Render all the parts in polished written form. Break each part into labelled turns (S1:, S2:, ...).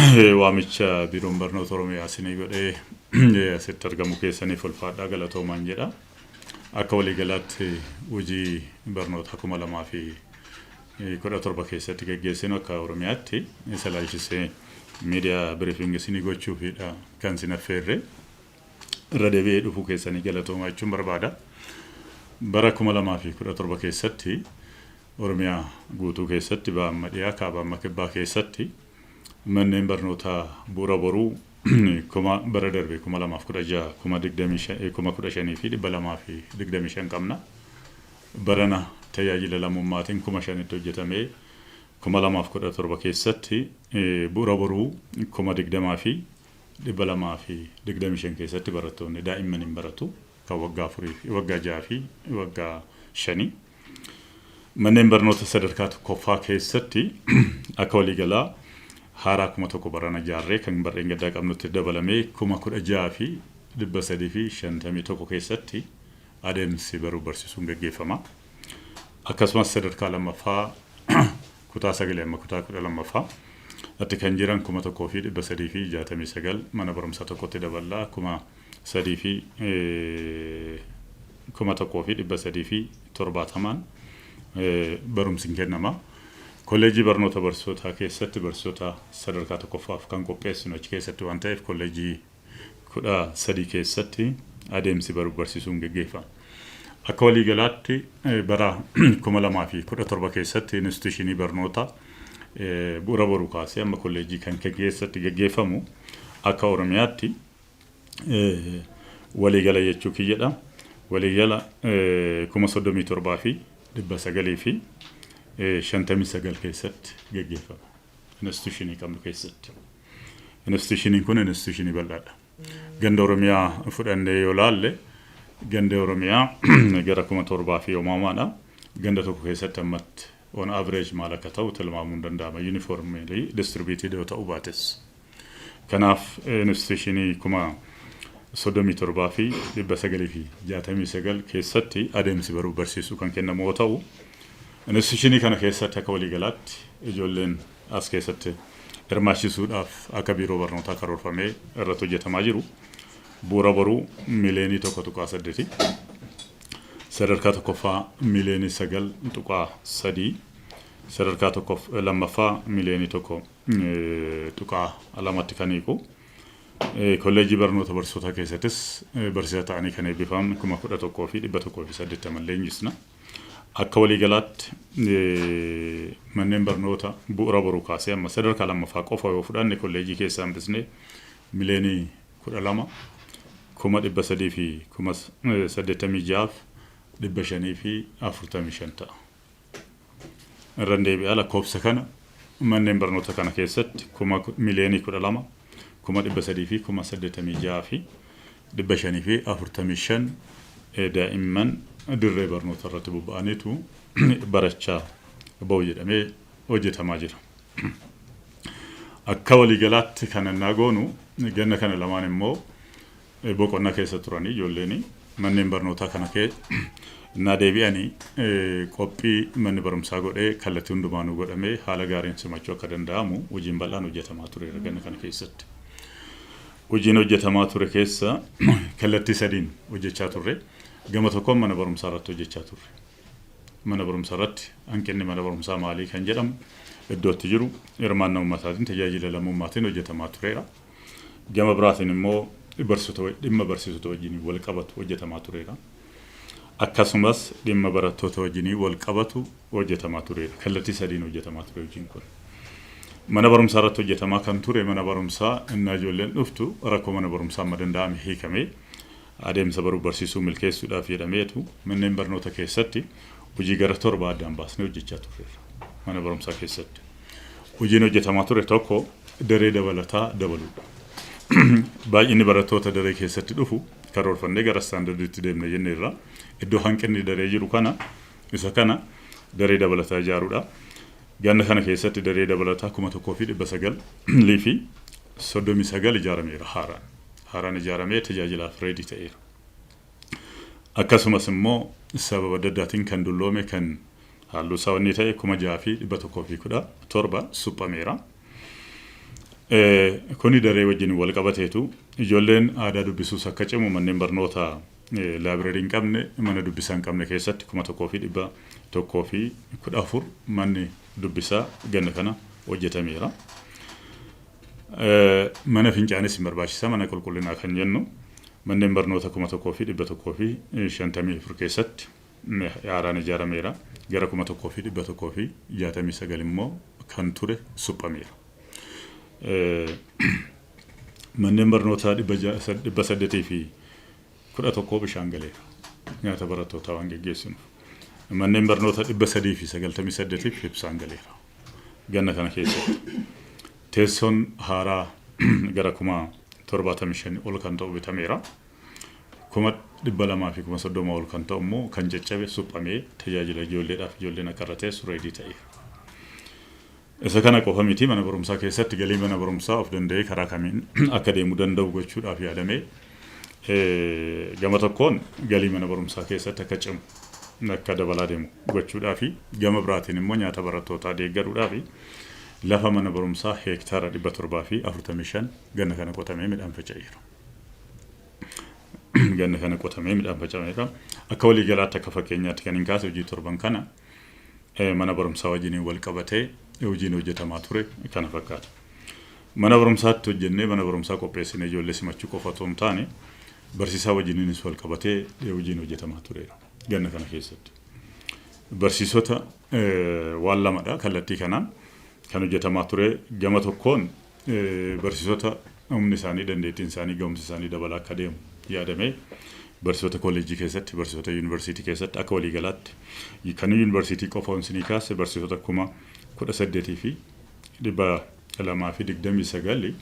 S1: waamicha biiroon barnoota Oromiyaa isinii godhee asitti argamu keessaniif ulfaadhaa galatoomaan jedha. Akka waliigalaatti hojii barnoota 2017 keessatti gaggeessinu akka Oromiyaatti isa laalchisee miidiyaa biriifingi isinii gochuufidha kan isin affeerre. Irra deebi'ee dhufuu keessanii galatoomaa jechuun barbaada. Bara 2017 keessatti Oromiyaa guutuu keessatti ba'amma dhiyaa kaabamma kibbaa keessatti manneen barnootaa bu'uura boruu bara darbe 2016 2015 fi 225 qabna. Barana tajaajila lammummaatiin 5,000 hojjetamee 2017 keessatti bu'uura boruu 2020 fi 225 keessatti barattoonni daa'imman hin baratu kan waggaa 4 fi waggaa 6 fi waggaa 5. Manneen barnoota sadarkaa tokkoffaa keessatti akka waliigalaa haaraa 1,000 barana ijaarree kan barreen gaddaa qabnutti dabalamee 16,000 fi 351 keessatti adeemsi baruu barsiisuun gaggeeffama. Akkasumas sadarkaa lammaffaa kutaa 9 amma kutaa 12ffaa atti kan jiran 1,000 fi 369 mana barumsaa tokkotti daballaa 1,000 fi 370 barumsiin kennama. Kolleejii barnoota barsiisotaa keessatti barsiisota sadarkaa tokkoffaaf kan qopheessinu achi keessatti waan ta'eef kolleejii 13 keessatti adeemsi baruu barsiisuun gaggeeffama. Akka waliigalaatti bara 2017 keessatti instituushinii barnoota bu'uura boruu kaasee amma kolleejii kan keessatti gaggeeffamu akka Oromiyaatti waliigala jechuu kiyyadha. Waliigala 37,000 fi 900 fi 59 keessatti gaggeeffama. Instituushinii qabnu keessatti. Instituushiniin kun instituushinii bal'aadha. Ganda Oromiyaa fudhannee yoo laalle ganda Oromiyaa gara 7,000 fi uumamaadha. Ganda tokko keessatti ammatti on average maal akka ta'u tilmaamuun danda'ama. Uniformly distributed yoo ta'u baates. Kanaaf instituushinii 37,000 fi 969 keessatti adeemsi baruu barsiisuu kan kennamu yoo ta'u instituushinii kana keessatti akka waliigalaatti ijoolleen as keessatti hirmaachisuudhaaf akka biiroo barnootaa karoorfamee irratti hojjetamaa jiru. Bu'uura boruu miliyoonii 1.8 sadarkaa tokkoffaa miliyoonii 9.3 sadarkaa lammaffaa miliyoonii 1.2 kan hiiku. Kolleejii barnoota barsiisotaa keessattis barsiisaa ta'anii kan eebbifaman 11,000 fi 180 leenjisna. Akka waliigalaatti manneen barnoota bu'uura boruu kaasee amma sadarkaa lammaffaa qofa yoo fudhanne kolleejii keessaa hambisnee miliyoonii 12 300 fi 86 500 fi 45 ta'a. Irra deebi'aa lakkoofsa kana manneen barnoota kana keessatti miliyoonii 12 300 fi 86 fi 500 fi 45 daa'imman dirree barnoota irratti bobba'aniitu barachaa ba'u jedhamee hojjetamaa jira. Akka waliigalaatti kan annaa goonu ganna kana lamaan immoo boqonnaa keessa turanii ijoolleen manneen barnootaa kana naa deebi'anii qophii manni barumsaa godhee kallattii hundumaanuu godhamee haala gaariin simachuu akka danda'amu hojiin bal'aan hojjetamaa ture ganna kana keessatti. Hojiin hojjetamaa ture keessa kallattii sadiin hojjechaa turre. Gama tokkoon mana barumsaa irratti hojjechaa turre. Mana barumsaa irratti hanqinni mana barumsaa maalii kan jedhamu iddootti jiru hirmaannaa uummataatiin tajaajila lammummaatiin hojjetamaa tureera. Gama biraatiin immoo dhimma barsiisota wajjin wal qabatu hojjetamaa tureera. Akkasumas dhimma barattoota wajjin wal qabatu hojjetamaa tureera. Kallattii sadiin hojjetamaa ture hojiin kun. Mana barumsaa irratti hojjetamaa kan ture mana barumsaa innaa ijoolleen dhuftu rakkoo mana barumsaa amma danda'ame hiikamee adeemsa baruu barsiisuu milkeessuudhaaf jedhameetu manneen barnoota keessatti hojii gara 7 addaan baasnee hojjechaa turreerra. Mana barumsaa keessatti hojiin hojjetamaa ture tokko daree dabalataa dabaluudha. Baay'inni barattoota daree keessatti dhufu karoorfannee gara istaandardiitti deemna jenneerra. Iddoo hanqinni daree jiru kana isa kana daree dabalataa ijaaruudha. Ganna kana keessatti daree dabalataa 1,900 fi 39 ijaarameera haaraan. Haaraan ijaaramee tajaajilaaf reedii ta'eera. Akkasumas immoo sababa adda addaatiin kan dulloome kan halluu isaa wanni ta'e 6,117 suphameera. Kuni daree wajjin wal qabateetu ijoolleen aadaa dubbisuus akka cimu manneen barnoota laabireerii hin qabne mana dubbisaa hin qabne keessatti 1,114 manni dubbisaa ganna kana hojjetameera. Mana fincaanis hin barbaachisa mana qulqullinaa kan jennu manneen barnoota 1,154 keessatti haaraan ijaarameera. Gara 1,169 immoo kan ture suphameera. Manneen barnootaa 811 bishaan galeera. Nyaata barattootaa waan geggeessinuuf. Manneen barnoota 398 ibsaan galeera. Ganna kana keessatti. Teessoon haaraa gara 75 ol kan ta'u bitameera. 200 fi 30 ol kan ta'u immoo kan caccabe suphamee tajaajila ijoolleedhaaf ijoolleen akka irra teessu reedii ta'eera. Isa kana qofa miti mana barumsaa keessatti galii mana barumsaa of danda'ee karaa kamiin akka deemuu danda'u gochuudhaaf yaadamee gama tokkoon galii mana barumsaa keessatti akka cimu akka dabalaa deemu gochuudhaaf gama biraatiin immoo nyaata barattootaa deeggaruudhaaf lafa mana barumsaa heektaara 745 ganna kana qotamee midhaan faca'eera. Ganna kana qotamee midhaan faca'eera. Akka walii galaatti akka fakkeenyaatti kan hin kaase hojii torban kana mana barumsaa wajjiniin wal qabatee hojiin hojjetamaa ture kana fakkaata. Mana barumsaatti hojjennee mana barumsaa qopheessinee ijoollee simachuu qofa otoo hin taane barsiisaa wajjiniinis wal qabatee hojiin hojjetamaa tureera ganna kana keessatti. Barsiisota waan lamadha kallattii kanaan kan hojjetamaa ture gama tokkoon barsiisota humni isaanii dandeettiin isaanii gahumsi isaanii dabalaa akka deemu yaadamee barsiisota kolleejjii keessatti barsiisota yuunivarsiitii keessatti akka waliigalaatti kan yuunivarsiitii qofa onsinii kaase barsiisota 18,000 fi 229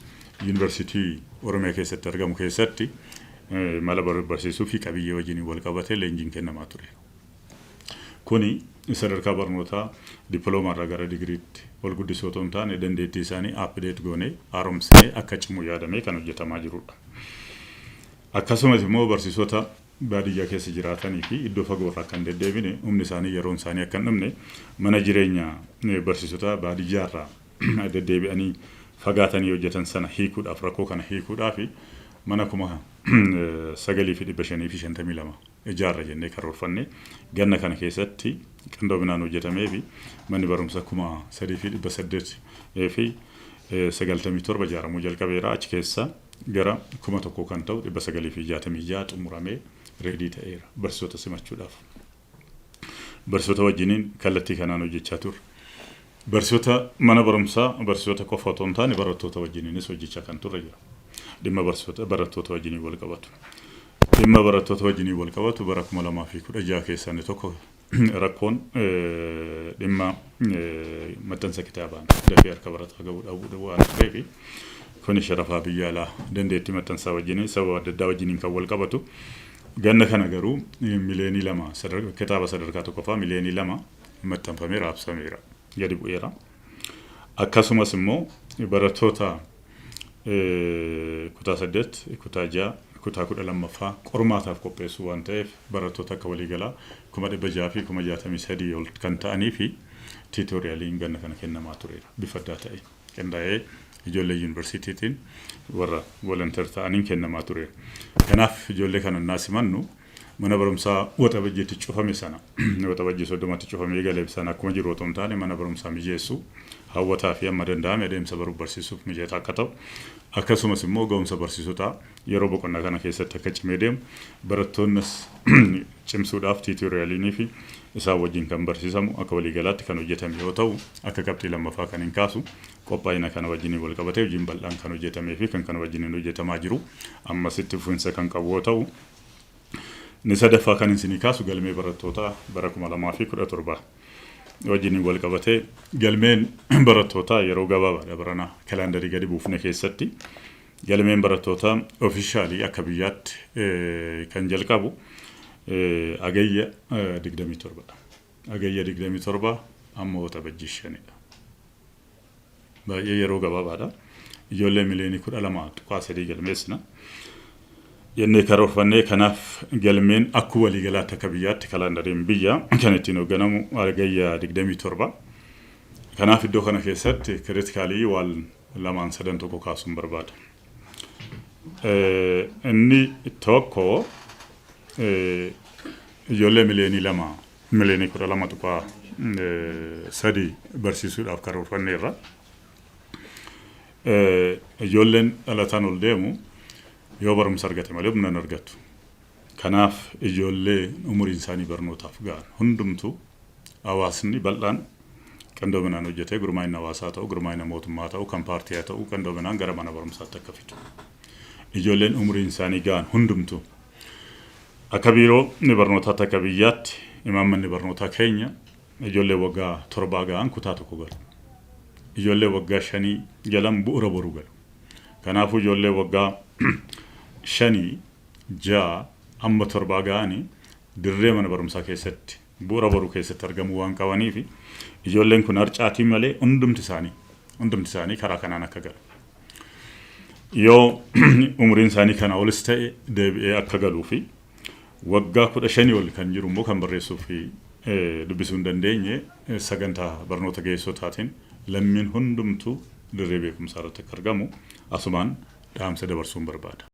S1: yuunivarsiitii Oromiyaa keessatti argamu keessatti mala barsiisuu fi qabiyyee wajjin wal qabatee leenjiin kennamaa ture. Kuni sadarkaa barnootaa dippiloomaarraa gara digiriitti ol guddisuu otoo hin taane dandeettii isaanii apdeet goonee haaromsinee akka cimu yaadamee kan hojjetamaa jirudha. Akkasumas immoo barsiisota baadiyyaa keessa jiraatanii fi iddoo fagoorraa kan deddeebine humni isaanii yeroon isaanii akka hin dhumne mana jireenyaa barsiisota baadiyyaarraa deddeebi'anii fagaatanii hojjetan sana hiikuudhaaf rakkoo kana hiikuudhaaf mana 9,552 ijaarra jennee karoorfanne ganna kana keessatti qindoominaan hojjetamee fi manni barumsa 3,800 fi 97 ijaaramuu jalqabeera. Achi keessa gara 1,000 kan ta'u 966 xumuramee reedii ta'eera barsiisota simachuudhaaf. Barsiisota wajjiniin kallattii kanaan hojjechaa turre. Barsiisota mana barumsaa barsiisota qofa otoo hin taane barattoota wajjiniinis hojjechaa kan turre jira. Dhimma barattoota wajjiniin wal qabatu. Dhimma barattoota wajjiniin wal qabatu bara 2016 keessaa inni tokko rakkoon dhimma maxxansa kitaabaan dafee harka barataa gahuu dhabuu waan tureef kun sharafaa biyya alaa dandeettii maxxansaa wajjiniin sababa adda addaa wajjiniin kan wal qabatu. Ganna kana garuu miliyoonii 2 kitaaba sadarkaa tokkoffaa miliyoonii 2 maxxanfamee raabsameera gadi bu'eera. Akkasumas immoo barattoota kutaa 8 kutaa 6 kutaa 12ffaa qormaataaf qopheessuu waan ta'eef barattoota akka waliigalaa 600 fi 63 ol kan ta'anii fi tiitoriyaaliin ganna kana kennamaa tureera bifa addaa ta'e qindaa'ee ijoollee yuunivarsiitiitiin warra volonteer ta'aniin kennamaa tureera. Kanaaf ijoollee kana naasimannu mana barumsaa waxabajjiitti cufame sana waxabajjii 30tti cufamee galee sana akkuma jiru otoo hin taane mana barumsaa mijeessu hawwataa fi amma danda'ame adeemsa baruu barsiisuuf mijataa akka ta'u akkasumas immoo gahumsa barsiisotaa yeroo boqonnaa kana keessatti akka cimee deemu barattoonnis cimsuudhaaf tiitoriyaaliinii fi isaan wajjin kan barsiisamu akka waliigalaatti kan hojjetame yoo ta'u akka qabxii lammaffaa kan hin kaasu qophaa'ina kana wajjin wal qabatee hojiin bal'aan kan hojjetamee fi kan kana wajjin hojjetamaa jiru ammasitti fufinsa kan qabu yoo ta'u ni sadaffaa kan isinii kaasu galmee barattootaa bara 2017 wajjin wal qabatee galmeen barattootaa yeroo gabaabaadha barana kalaandarii gadi buufne keessatti galmeen barattootaa ofishaalii akka biyyaatti kan jalqabu agayya 27 agayya 27 amma waxabajjii 5dha. Baay'ee yeroo gabaabaadha. Ijoollee miliyoonii 12.3 galmeessina. Jennee karoorfannee kanaaf galmeen akka waliigalaatti akka biyyaatti kalaandariin biyya kan ittiin hoogganamu agayya 27. Kanaaf iddoo kana keessatti kritikaalii waan lamaan sadan tokko kaasuun barbaada. Inni tokko ijoollee miliyoonii 12 tuqaa 3 barsiisuudhaaf karoorfanneerra. Ijoolleen dhalataan ol deemu yoo barumsa argate malee humna hin argatu. Kanaaf ijoollee umuriin isaanii barnootaaf ga'an hundumtuu hawaasni bal'aan qindoominaan hojjetee gurmaa'ina hawaasaa ta'u, gurmaa'ina mootummaa ta'u, kan paartii ta'u qindoominaan gara mana barumsaatti akka fidu. Ijoolleen umuriin isaanii ga'an hundumtuu akka biiroo barnootaatti akka biyyaatti imaammanni barnootaa keenya ijoollee waggaa 7 ga'an kutaa tokko galu. Ijoollee waggaa 5 galan bu'uura boruu galu. Kanaafuu ijoollee waggaa 5, 6 amma 7 ga'anii dirree mana barumsaa keessatti bu'uura boruu keessatti argamuu waan qabaniif ijoolleen kun harcaatii malee hundumti isaanii karaa kanaan akka galu. Yoo umuriin isaanii kana olis ta'e deebi'ee akka galuu fi waggaa 15 ol kan jiru immoo kan barreessuu fi dubbisuu hin dandeenye sagantaa barnoota ga'eessotaatiin lammiin hundumtuu dirree beekumsaa irratti akka argamu asumaan dhaamsa dabarsuun barbaada.